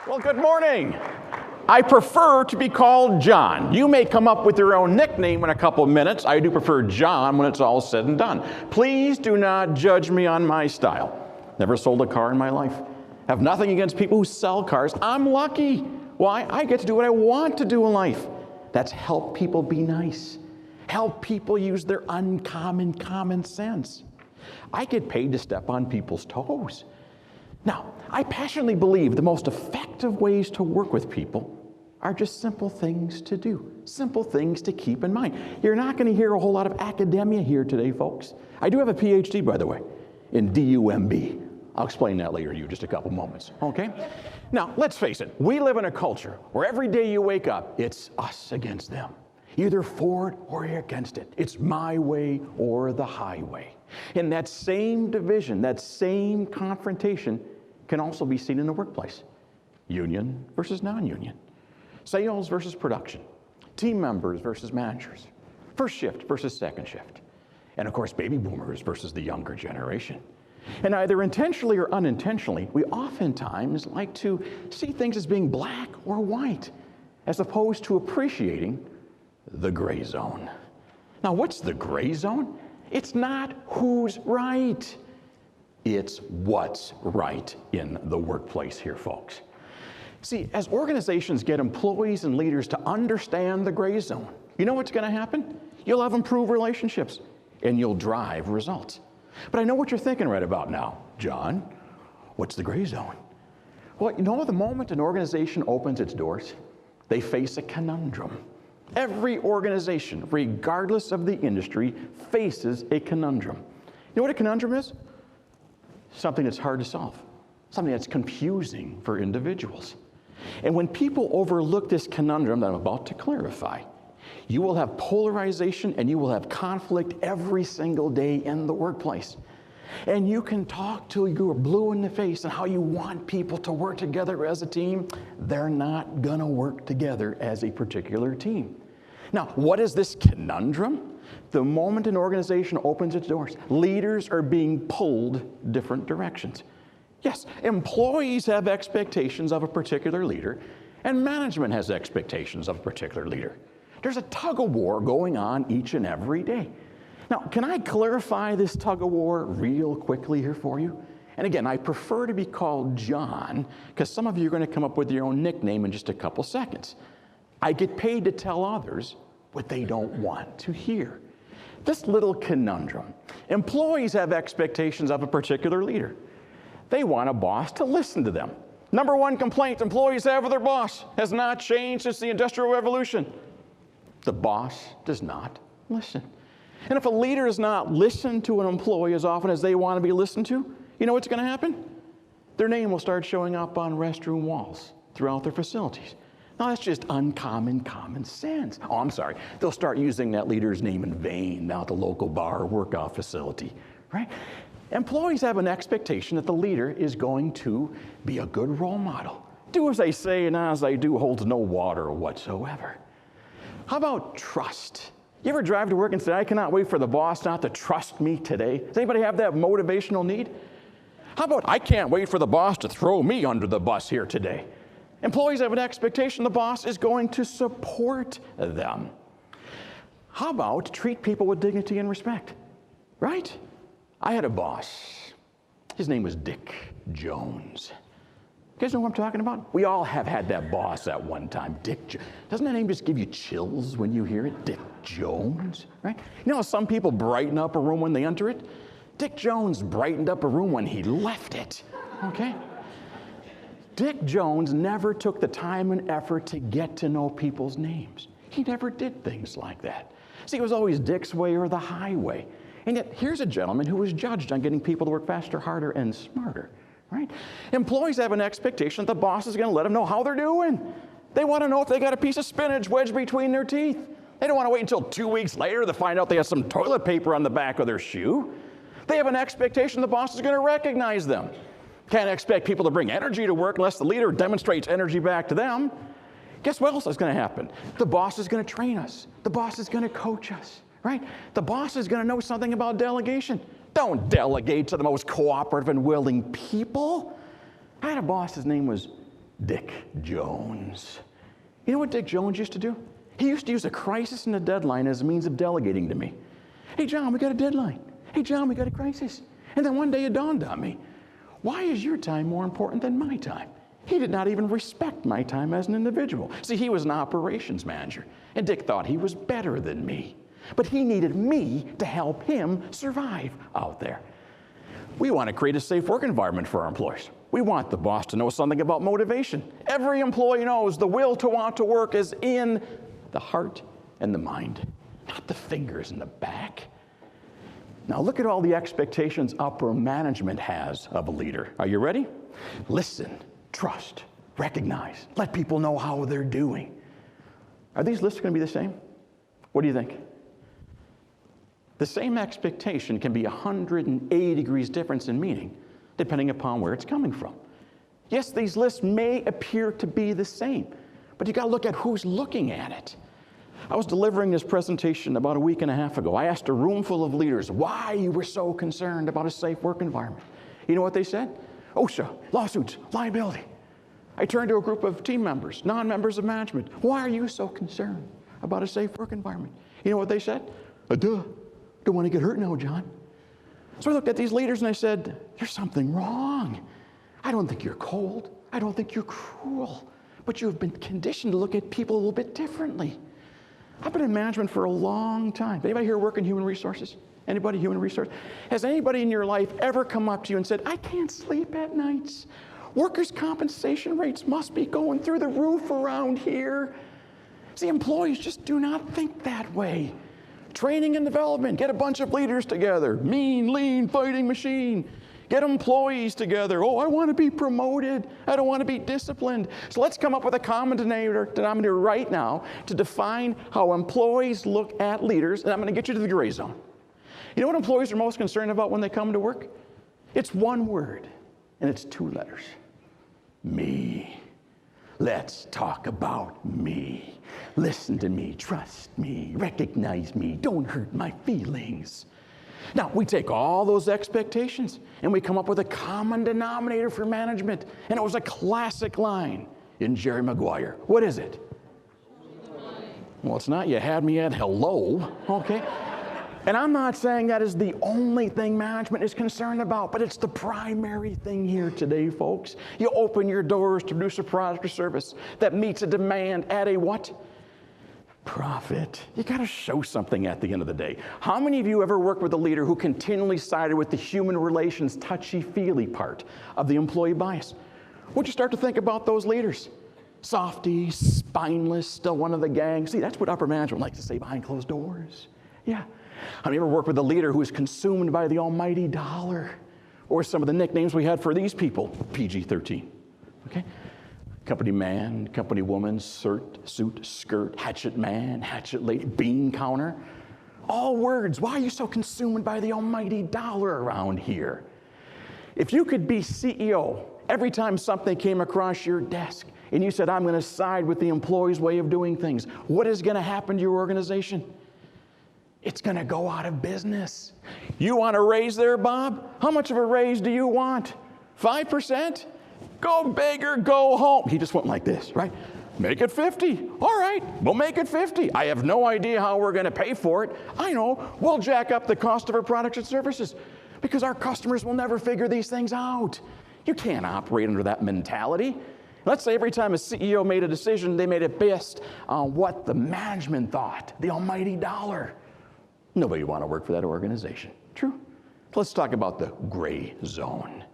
Well, good morning. I prefer to be called John. You may come up with your own nickname in a couple of minutes. I do prefer John when it's all said and done. Please do not judge me on my style. Never sold a car in my life. Have nothing against people who sell cars. I'm lucky. Why? I get to do what I want to do in life. That's help people be nice. Help people use their uncommon common sense. I get paid to step on people's toes. Now, I passionately believe the most effective ways to work with people are just simple things to do, simple things to keep in mind. You're not going to hear a whole lot of academia here today, folks. I do have a PhD, by the way, in DUMB. I'll explain that later to you in just a couple moments, okay? Now, let's face it. We live in a culture where every day you wake up, it's us against them. Either for it or you're against it. It's my way or the highway. And that same division, that same confrontation can also be seen in the workplace. Union versus non-union. Sales versus production. Team members versus managers. First shift versus second shift. And of course, baby boomers versus the younger generation. And either intentionally or unintentionally, we oftentimes like to see things as being black or white, as opposed to appreciating the gray zone. Now, what's the gray zone? It's not who's right. It's what's right in the workplace here, folks. See, as organizations get employees and leaders to understand the gray zone, you know what's going to happen? You'll have improved relationships, and you'll drive results. But I know what you're thinking right about now. John, what's the gray zone? Well, you know, the moment an organization opens its doors, they face a conundrum. Every organization, regardless of the industry, faces a conundrum. You know what a conundrum is? Something that's hard to solve, something that's confusing for individuals. And when people overlook this conundrum that I'm about to clarify, you will have polarization and you will have conflict every single day in the workplace. And you can talk till you're blue in the face on how you want people to work together as a team. They're not gonna work together as a particular team. Now, what is this conundrum? The moment an organization opens its doors, leaders are being pulled different directions. Yes, employees have expectations of a particular leader, and management has expectations of a particular leader. There's a tug-of-war going on each and every day. Now, can I clarify this tug-of-war real quickly here for you? And again, I prefer to be called John, because some of you are going to come up with your own nickname in just a couple seconds. I get paid to tell others what they don't want to hear. This little conundrum. Employees have expectations of a particular leader. They want a boss to listen to them. Number one complaint employees have with their boss has not changed since the Industrial Revolution. The boss does not listen. And if a leader does not listen to an employee as often as they want to be listened to, you know what's going to happen? Their name will start showing up on restroom walls throughout their facilities. Now, that's just uncommon common sense. Oh, I'm sorry. They'll start using that leader's name in vain now at the local bar or workout facility, right? Employees have an expectation that the leader is going to be a good role model. Do as they say and as they do holds no water whatsoever. How about trust? You ever drive to work and say, I cannot wait for the boss not to trust me today? Does anybody have that motivational need? How about, I can't wait for the boss to throw me under the bus here today? Employees have an expectation the boss is going to support them. How about treat people with dignity and respect, right? I had a boss. His name was Dick Jones. You guys know what I'm talking about? We all have had that boss at one time, Dick Jones. Doesn't that name just give you chills when you hear it? Dick Jones, right? You know how some people brighten up a room when they enter it? Dick Jones brightened up a room when he left it, okay? Dick Jones never took the time and effort to get to know people's names. He never did things like that. See, it was always Dick's way or the highway. And yet, here's a gentleman who was judged on getting people to work faster, harder, and smarter, right? Employees have an expectation that the boss is going to let them know how they're doing. They want to know if they got a piece of spinach wedged between their teeth. They don't want to wait until 2 weeks later to find out they have some toilet paper on the back of their shoe. They have an expectation the boss is going to recognize them. Can't expect people to bring energy to work unless the leader demonstrates energy back to them. Guess what else is going to happen? The boss is going to train us. The boss is going to coach us, right? The boss is going to know something about delegation. Don't delegate to the most cooperative and willing people. I had a boss, his name was Dick Jones. You know what Dick Jones used to do? He used to use a crisis and a deadline as a means of delegating to me. Hey, John, we got a deadline. Hey, John, we got a crisis. And then one day it dawned on me, why is your time more important than my time? He did not even respect my time as an individual. See, he was an operations manager, and Dick thought he was better than me. But he needed me to help him survive out there. We want to create a safe work environment for our employees. We want the boss to know something about motivation. Every employee knows the will to want to work is in the heart and the mind, not the fingers and the back. Now look at all the expectations upper management has of a leader. Are you ready? Listen, trust, recognize, let people know how they're doing. Are these lists going to be the same? What do you think? The same expectation can be 180 degrees difference in meaning, depending upon where it's coming from. Yes, these lists may appear to be the same, but you got to look at who's looking at it. I was delivering this presentation about a week and a half ago. I asked a room full of leaders why you were so concerned about a safe work environment. You know what they said? OSHA, lawsuits, liability. I turned to a group of team members, non-members of management. Why are you so concerned about a safe work environment? You know what they said? Duh. Don't want to get hurt now, John. So I looked at these leaders and I said, there's something wrong. I don't think you're cold. I don't think you're cruel. But you've been conditioned to look at people a little bit differently. I've been in management for a long time. Anybody here work in human resources? Anybody human resources? Has anybody in your life ever come up to you and said, I can't sleep at nights. Workers' compensation rates must be going through the roof around here. See, employees just do not think that way. Training and development, get a bunch of leaders together. Mean, lean, fighting machine. Get employees together. Oh, I want to be promoted. I don't want to be disciplined. So let's come up with a common denominator right now to define how employees look at leaders, and I'm going to get you to the gray zone. You know what employees are most concerned about when they come to work? It's one word, and it's two letters. Me. Let's talk about me. Listen to me, trust me, recognize me, don't hurt my feelings. Now, we take all those expectations and we come up with a common denominator for management. And it was a classic line in Jerry Maguire. What is it? Well, it's not. You had me at hello, okay? And I'm not saying that is the only thing management is concerned about, but it's the primary thing here today, folks. You open your doors to produce a product or service that meets a demand at a what? Profit. You got to show something at the end of the day. How many of you ever worked with a leader who continually sided with the human relations touchy-feely part of the employee bias? What'd you start to think about those leaders? Softy, spineless, still one of the gang. See, that's what upper management likes to say behind closed doors. Yeah. Have you ever worked with a leader who is consumed by the almighty dollar? Or some of the nicknames we had for these people, PG-13, okay? Company man, company woman, suit, skirt, hatchet man, hatchet lady, bean counter. All words. Why are you so consumed by the almighty dollar around here? If you could be CEO every time something came across your desk and you said, I'm going to side with the employee's way of doing things, what is going to happen to your organization? It's going to go out of business. You want a raise there, Bob? How much of a raise do you want? 5%? Go big or go home. He just went like this, right? Make it 50. All right, we'll make it 50. I have no idea how we're going to pay for it. I know, we'll jack up the cost of our products and services because our customers will never figure these things out. You can't operate under that mentality. Let's say every time a CEO made a decision, they made it based on what the management thought, the almighty dollar. Nobody would want to work for that organization. True? Let's talk about the gray zone.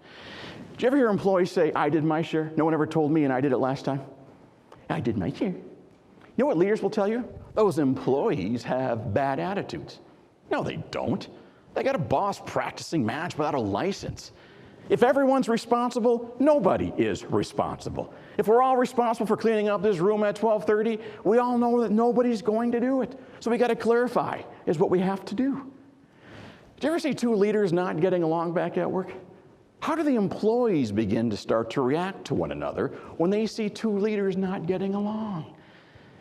Did you ever hear employees say, I did my share? No one ever told me and I did it last time. I did my share. You know what leaders will tell you? Those employees have bad attitudes. No, they don't. They got a boss practicing management without a license. If everyone's responsible, nobody is responsible. If we're all responsible for cleaning up this room at 12:30, we all know that nobody's going to do it. So we got to clarify is what we have to do. Did you ever see two leaders not getting along back at work? How do the employees begin to start to react to one another when they see two leaders not getting along?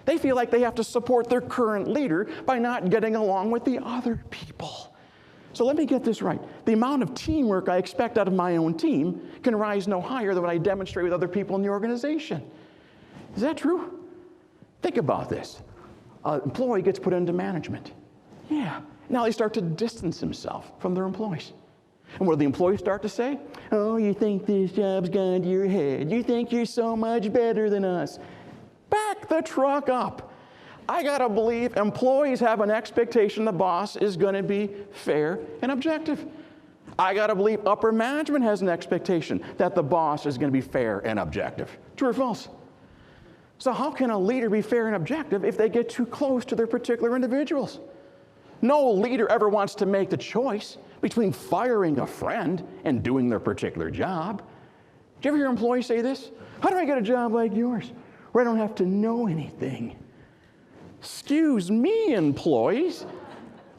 They feel like they have to support their current leader by not getting along with the other people. So let me get this right. The amount of teamwork I expect out of my own team can rise no higher than what I demonstrate with other people in the organization. Is that true? Think about this. An employee gets put into management. Yeah. Now they start to distance themselves from their employees. And what do the employees start to say? Oh, you think this job's gone to your head. You think you're so much better than us. Back the truck up. I gotta believe employees have an expectation the boss is gonna be fair and objective. I gotta believe upper management has an expectation that the boss is gonna be fair and objective. True or false? So how can a leader be fair and objective if they get too close to their particular individuals? No leader ever wants to make the choice between firing a friend and doing their particular job. Do you ever hear employees say this? How do I get a job like yours where I don't have to know anything? Excuse me, employees.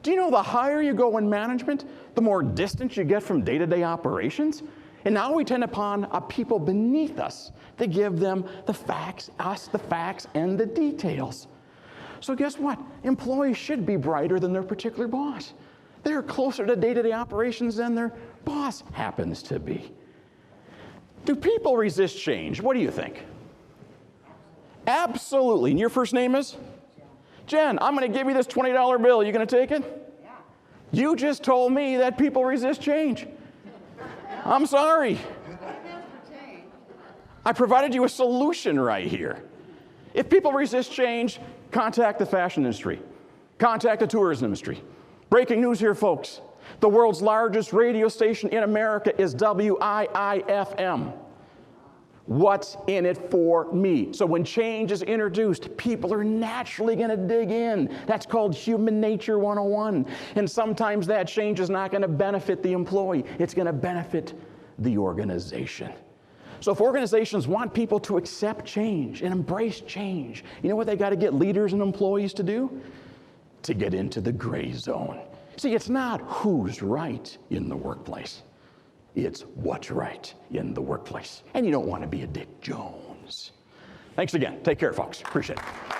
Do you know the higher you go in management, the more distance you get from day-to-day operations? And now we tend upon people beneath us to give them the facts, us the facts and the details. So guess what? Employees should be brighter than their particular boss. They're closer to day-to-day operations than their boss happens to be. Do people resist change? What do you think? Absolutely. And your first name is? Jen, I'm going to give you this $20 bill. You going to take it? Yeah. You just told me that people resist change. I'm sorry. I provided you a solution right here. If people resist change, contact the fashion industry. Contact the tourism industry. Breaking news here, folks. The world's largest radio station in America is WIIFM. What's in it for me? So when change is introduced, people are naturally going to dig in. That's called human nature 101. And sometimes that change is not going to benefit the employee. It's going to benefit the organization. So if organizations want people to accept change and embrace change, you know what they got to get leaders and employees to do? To get into the gray zone. See, it's not who's right in the workplace. It's what's right in the workplace. And you don't want to be a Dick Jones. Thanks again. Take care, folks. Appreciate it.